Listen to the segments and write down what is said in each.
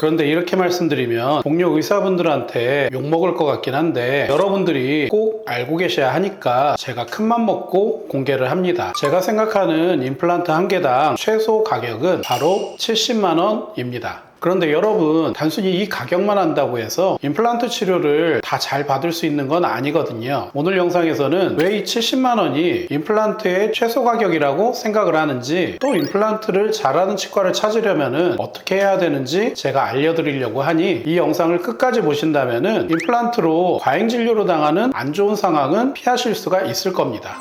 그런데 이렇게 말씀드리면 동료 의사분들한테 욕먹을 것 같긴 한데 여러분들이 꼭 알고 계셔야 하니까 제가 큰맘 먹고 공개를 합니다. 제가 생각하는 임플란트 한 개당 최소 가격은 바로 70만원입니다. 그런데 여러분, 단순히 이 가격만 한다고 해서 임플란트 치료를 다 잘 받을 수 있는 건 아니거든요. 오늘 영상에서는 왜 이 70만 원이 임플란트의 최소 가격이라고 생각을 하는지, 또 임플란트를 잘하는 치과를 찾으려면 어떻게 해야 되는지 제가 알려드리려고 하니 이 영상을 끝까지 보신다면 임플란트로 과잉 진료로 당하는 안 좋은 상황은 피하실 수가 있을 겁니다.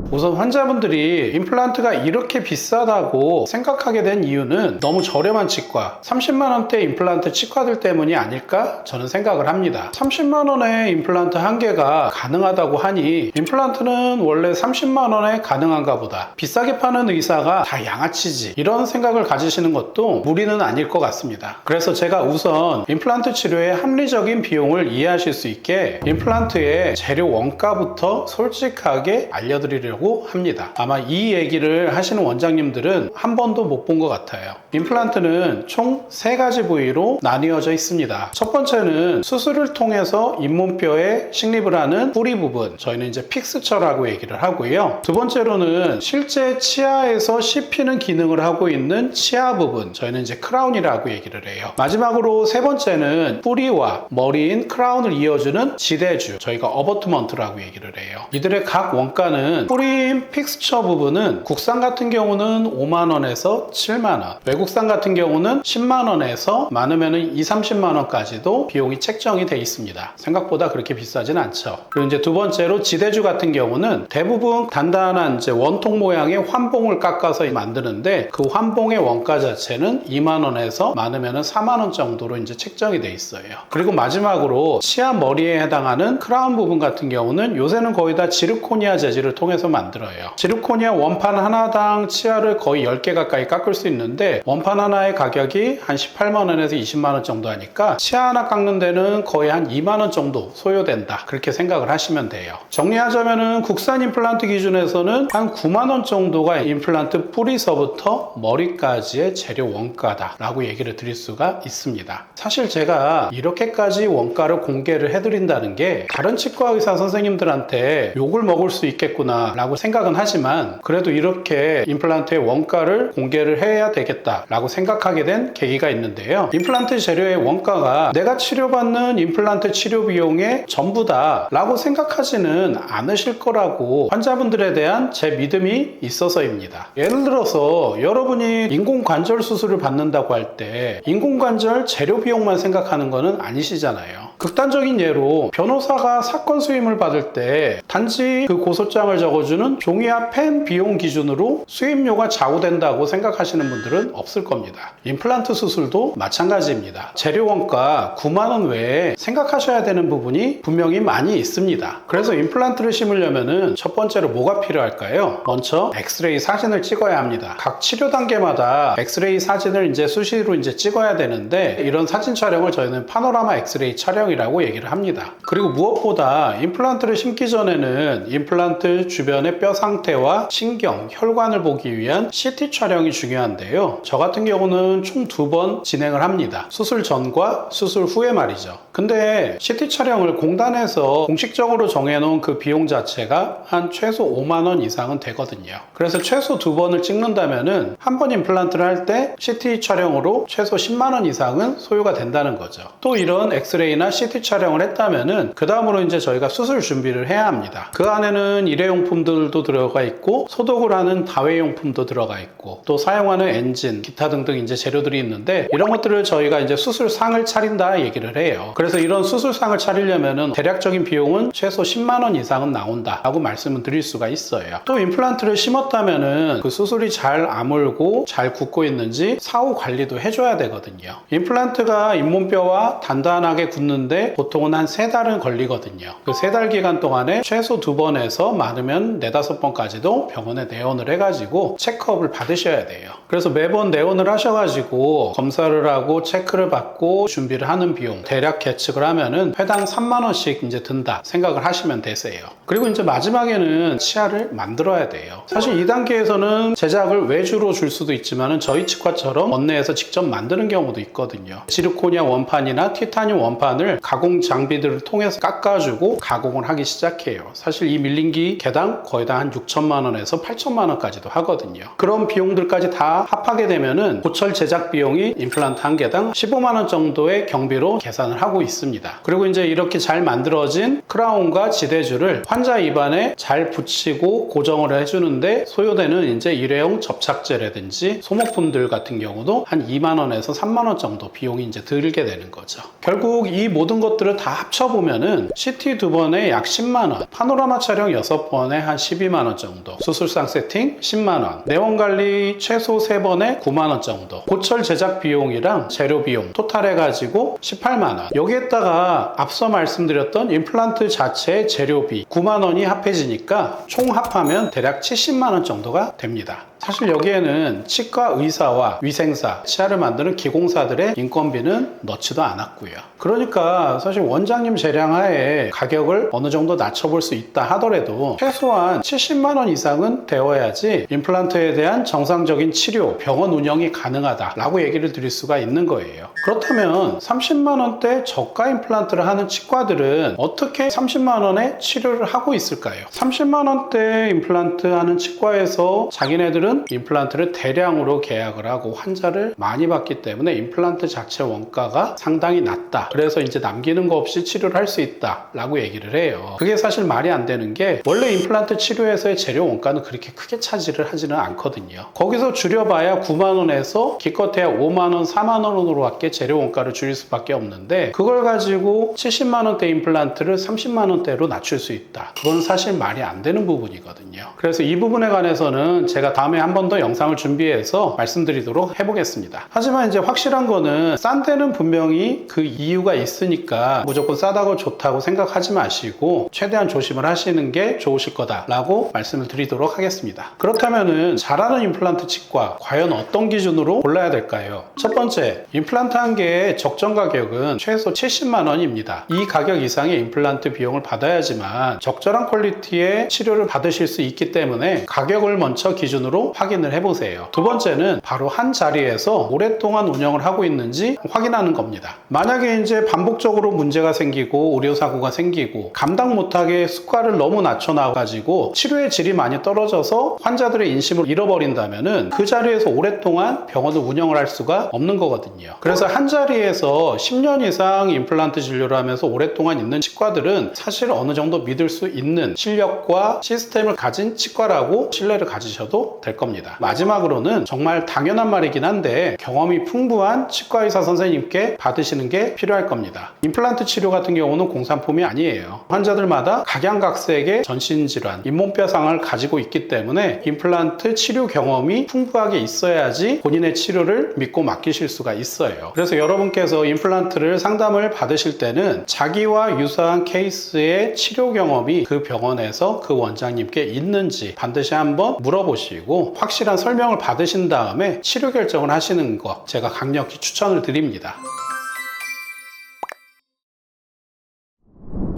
우선 환자분들이 임플란트가 이렇게 비싸다고 생각하게 된 이유는 너무 저렴한 치과, 30만원대 임플란트 치과들 때문이 아닐까 저는 생각을 합니다. 30만원에 임플란트 한 개가 가능하다고 하니 임플란트는 원래 30만원에 가능한가 보다, 비싸게 파는 의사가 다 양아치지, 이런 생각을 가지시는 것도 무리는 아닐 것 같습니다. 그래서 제가 우선 임플란트 치료의 합리적인 비용을 이해하실 수 있게 임플란트의 재료 원가부터 솔직하게 알려드리려고 합니다. 아마 이 얘기를 하시는 원장님들은 한 번도 못 본 것 같아요. 임플란트는 총 3가지 부위로 나뉘어져 있습니다. 첫 번째는 수술을 통해서 잇몸뼈에 식립을 하는 뿌리 부분, 저희는 이제 픽스처라고 얘기를 하고요. 두 번째로는 실제 치아에서 씹히는 기능을 하고 있는 치아 부분, 저희는 이제 크라운이라고 얘기를 해요. 마지막으로 세 번째는 뿌리와 머리인 크라운을 이어주는 지대주, 저희가 어버트먼트라고 얘기를 해요. 이들의 각 원가는 뿌리 픽스처 부분은 국산 같은 경우는 5만원에서 7만원, 외국산 같은 경우는 10만원에서 많으면 20-30만원까지도 비용이 책정이 되어 있습니다. 생각보다 그렇게 비싸진 않죠. 그리고 이제 두 번째로 지대주 같은 경우는 대부분 단단한 이제 원통 모양의 환봉을 깎아서 만드는데 그 환봉의 원가 자체는 2만원에서 많으면 4만원 정도로 이제 책정이 되어 있어요. 그리고 마지막으로 치아 머리에 해당하는 크라운 부분 같은 경우는 요새는 거의 다 지르코니아 재질을 통해서 만들어요. 지르코니아 원판 하나당 치아를 거의 10개 가까이 깎을 수 있는데 원판 하나의 가격이 한 18만원에서 20만원 정도 하니까 치아 하나 깎는 데는 거의 한 2만원 정도 소요된다, 그렇게 생각을 하시면 돼요. 정리하자면은 국산 임플란트 기준에서는 한 9만원 정도가 임플란트 뿌리서부터 머리까지의 재료 원가다 라고 얘기를 드릴 수가 있습니다. 사실 제가 이렇게까지 원가를 공개를 해드린다는 게 다른 치과 의사 선생님들한테 욕을 먹을 수 있겠구나 라고 생각은 하지만, 그래도 이렇게 임플란트의 원가를 공개를 해야 되겠다 라고 생각하게 된 계기가 있는데요. 임플란트 재료의 원가가 내가 치료받는 임플란트 치료 비용의 전부다 라고 생각하지는 않으실 거라고 환자분들에 대한 제 믿음이 있어서입니다. 예를 들어서 여러분이 인공관절 수술을 받는다고 할 때 인공관절 재료 비용만 생각하는 거는 아니시잖아요. 극단적인 예로 변호사가 사건 수임을 받을 때 단지 그 고소장을 적어주는 종이와 펜 비용 기준으로 수임료가 좌우된다고 생각하시는 분들은 없을 겁니다. 임플란트 수술도 마찬가지입니다. 재료 원가 9만원 외에 생각하셔야 되는 부분이 분명히 많이 있습니다. 그래서 임플란트를 심으려면 첫 번째로 뭐가 필요할까요? 먼저 엑스레이 사진을 찍어야 합니다. 각 치료 단계마다 엑스레이 사진을 이제 수시로 이제 찍어야 되는데, 이런 사진 촬영을 저희는 파노라마 엑스레이 촬영이라고 얘기를 합니다. 그리고 무엇보다 임플란트를 심기 전에는 임플란트 주변의 뼈 상태와 신경, 혈관을 보기 위한 CT 촬영이 중요한데요. 저 같은 경우는 총 2번 진행을 합니다. 수술 전과 수술 후에 말이죠. 근데 CT 촬영을 공단에서 공식적으로 정해놓은 그 비용 자체가 한 최소 5만원 이상은 되거든요. 그래서 최소 2번을 찍는다면은 한 번 임플란트를 할 때 CT 촬영으로 최소 10만원 이상은 소요가 된다는 거죠. 또 이런 엑스레이나 CT 촬영을 했다면은 그 다음으로 이제 저희가 수술 준비를 해야 합니다. 그 안에는 일회용품들도 들어가 있고 소독을 하는 다회용품도 들어가 있고 또 사용하는 엔진, 기타 등등 이제 재료들이 있는데, 이런 것들을 저희가 이제 수술상을 차린다 얘기를 해요. 그래서 이런 수술상을 차리려면은 대략적인 비용은 최소 10만원 이상은 나온다 라고 말씀을 드릴 수가 있어요. 또 임플란트를 심었다면은 그 수술이 잘 아물고 잘 굳고 있는지 사후 관리도 해줘야 되거든요. 임플란트가 잇몸뼈와 단단하게 굳는 붙는데 보통은 한 3달은 걸리거든요. 그 3달 기간 동안에 최소 2번에서 많으면 4-5번까지도 병원에 내원을 해가지고 체크업을 받으셔야 돼요. 그래서 매번 내원을 하셔가지고 검사를 하고 체크를 받고 준비를 하는 비용 대략 계측을 하면은 회당 3만원씩 이제 든다 생각을 하시면 되세요. 그리고 이제 마지막에는 치아를 만들어야 돼요. 사실 2단계에서는 제작을 외주로 줄 수도 있지만은 저희 치과처럼 원내에서 직접 만드는 경우도 있거든요. 지르코니아 원판이나 티타늄 원판을 가공 장비들을 통해서 깎아주고 가공을 하기 시작해요. 사실 이 밀링기 개당 거의 다 한 6천만 원에서 8천만 원까지도 하거든요. 그런 비용들까지 다 합하게 되면은 고철 제작 비용이 임플란트 한 개당 15만 원 정도의 경비로 계산을 하고 있습니다. 그리고 이제 이렇게 잘 만들어진 크라운과 지대줄을 환자 입안에 잘 붙이고 고정을 해주는데 소요되는 이제 일회용 접착제라든지 소모품들 같은 경우도 한 2만 원에서 3만 원 정도 비용이 이제 들게 되는 거죠. 결국 이 모든 것들을 다 합쳐보면은 CT 2번에 약 10만 원, 파노라마 촬영 6번에 한 12만 원 정도, 수술상 세팅 10만 원, 내원 관리 최소 3번에 9만 원 정도, 고철 제작 비용이랑 재료 비용 토탈 해가지고 18만 원. 여기에다가 앞서 말씀드렸던 임플란트 자체의 재료비 9만 원이 합해지니까 총 합하면 대략 70만 원 정도가 됩니다. 사실 여기에는 치과 의사와 위생사, 치아를 만드는 기공사들의 인건비는 넣지도 않았고요. 그러니까 사실 원장님 재량하에 가격을 어느 정도 낮춰볼 수 있다 하더라도 최소한 70만 원 이상은 되어야지 임플란트에 대한 정상적인 치료, 병원 운영이 가능하다라고 얘기를 드릴 수가 있는 거예요. 그렇다면 30만 원대 저가 임플란트를 하는 치과들은 어떻게 30만 원에 치료를 하고 있을까요? 30만 원대 임플란트 하는 치과에서 자기네들은 임플란트를 대량으로 계약을 하고 환자를 많이 받기 때문에 임플란트 자체 원가가 상당히 낮다. 그래서 이제 남기는 거 없이 치료를 할 수 있다 라고 얘기를 해요. 그게 사실 말이 안 되는 게 원래 임플란트 치료에서의 재료 원가는 그렇게 크게 차지를 하지는 않거든요. 거기서 줄여봐야 9만 원에서 기껏해야 5만 원, 4만 원으로밖에 재료 원가를 줄일 수밖에 없는데 그걸 가지고 70만 원대 임플란트를 30만 원대로 낮출 수 있다. 그건 사실 말이 안 되는 부분이거든요. 그래서 이 부분에 관해서는 제가 다음에 한 번 더 영상을 준비해서 말씀드리도록 해보겠습니다. 하지만 이제 확실한 거는 싼 데는 분명히 그 이유가 있으니까 무조건 싸다고 좋다고 생각하지 마시고 최대한 조심을 하시는 게 좋으실 거다라고 말씀을 드리도록 하겠습니다. 그렇다면은 잘하는 임플란트 치과 과연 어떤 기준으로 골라야 될까요? 첫 번째, 임플란트 한 개의 적정 가격은 최소 70만 원입니다. 이 가격 이상의 임플란트 비용을 받아야지만 적절한 퀄리티의 치료를 받으실 수 있기 때문에 가격을 먼저 기준으로 확인을 해보세요. 두 번째는 바로 한 자리에서 오랫동안 운영을 하고 있는지 확인하는 겁니다. 만약에 이제 반복적으로 문제가 생기고 의료사고가 생기고 감당 못하게 수가를 너무 낮춰놔가지고 치료의 질이 많이 떨어져서 환자들의 인심을 잃어버린다면은 그 자리에서 오랫동안 병원을 운영을 할 수가 없는 거거든요. 그래서 한 자리에서 10년 이상 임플란트 진료를 하면서 오랫동안 있는 치과들은 사실 어느 정도 믿을 수 있는 실력과 시스템을 가진 치과라고 신뢰를 가지셔도 될 겁니다. 마지막으로는 정말 당연한 말이긴 한데 경험이 풍부한 치과의사 선생님께 받으시는 게 필요할 겁니다. 임플란트 치료 같은 경우는 공산품이 아니에요. 환자들마다 각양각색의 전신질환, 잇몸뼈상을 가지고 있기 때문에 임플란트 치료 경험이 풍부하게 있어야지 본인의 치료를 믿고 맡기실 수가 있어요. 그래서 여러분께서 임플란트를 상담을 받으실 때는 자기와 유사한 케이스의 치료 경험이 그 병원에서 그 원장님께 있는지 반드시 한번 물어보시고 확실한 설명을 받으신 다음에 치료 결정을 하시는 거 제가 강력히 추천을 드립니다.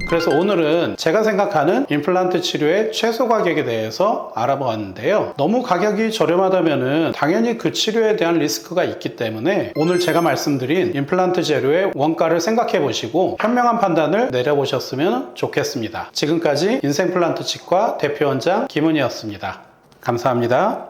그래서 오늘은 제가 생각하는 임플란트 치료의 최소 가격에 대해서 알아보았는데요. 너무 가격이 저렴하다면 당연히 그 치료에 대한 리스크가 있기 때문에 오늘 제가 말씀드린 임플란트 재료의 원가를 생각해 보시고 현명한 판단을 내려보셨으면 좋겠습니다. 지금까지 인생플란트 치과 대표원장 김은희였습니다. 감사합니다.